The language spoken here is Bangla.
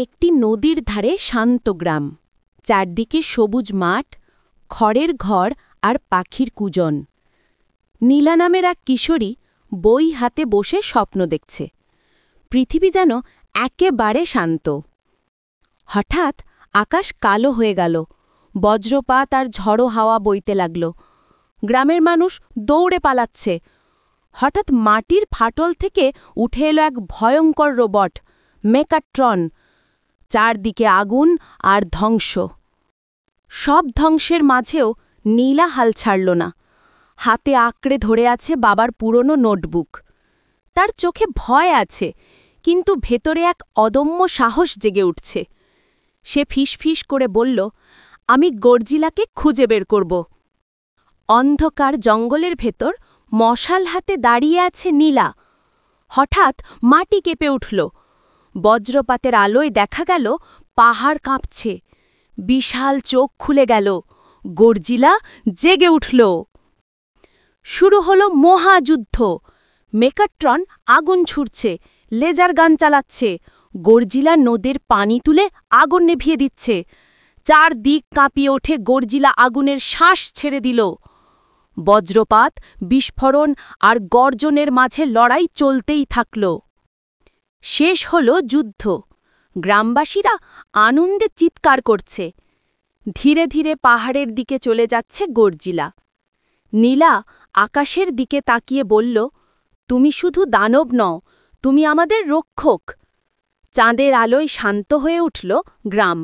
একটি নদীর ধারে শান্ত গ্রাম। চারদিকে সবুজ মাঠ, খড়ের ঘর আর পাখির কুজন। নীলা নামের এক কিশোরী বই হাতে বসে স্বপ্ন দেখছে। পৃথিবী যেন একেবারে শান্ত। হঠাৎ আকাশ কালো হয়ে গেল, বজ্রপাত আর ঝড়ো হাওয়া বইতে লাগল। গ্রামের মানুষ দৌড়ে পালাচ্ছে। হঠাৎ মাটির ফাটল থেকে উঠে এলো এক ভয়ঙ্কর রোবট, মেকাট্রন। চারদিকে আগুন আর ধ্বংস। সব ধ্বংসের মাঝেও নীলা হাল ছাড়ল না। হাতে আঁকড়ে ধরে আছে বাবার পুরনো নোটবুক। তার চোখে ভয় আছে, কিন্তু ভেতরে এক অদম্য সাহস জেগে উঠছে। সে ফিসফিস করে বলল, আমি গর্জিলাকে খুঁজে বের করব। অন্ধকার জঙ্গলের ভেতর মশাল হাতে দাঁড়িয়ে আছে নীলা। হঠাৎ মাটি কেঁপে উঠল। বজ্রপাতের আলোয় দেখা গেল পাহাড় কাঁপছে। বিশাল চোখ খুলে গেল। গর্জিলা জেগে উঠল। শুরু হলো মহাযুদ্ধ। মেকাট্রন আগুন ছুড়ছে, লেজার গান চালাচ্ছে। গর্জিলা নদীর পানি তুলে আগুন নেভিয়ে দিচ্ছে। চারদিক কাঁপিয়ে ওঠে। গর্জিলা আগুনের শ্বাস ছেড়ে দিল। বজ্রপাত, বিস্ফোরণ আর গর্জনের মাঝে লড়াই চলতেই থাকল। শেষ হল যুদ্ধ। গ্রামবাসীরা আনন্দে চিৎকার করছে। ধীরে ধীরে পাহাড়ের দিকে চলে যাচ্ছে গর্জিলা। নীলা আকাশের দিকে তাকিয়ে বলল, তুমি শুধু দানব নও, তুমি আমাদের রক্ষক। চাঁদের আলোয় শান্ত হয়ে উঠল গ্রাম।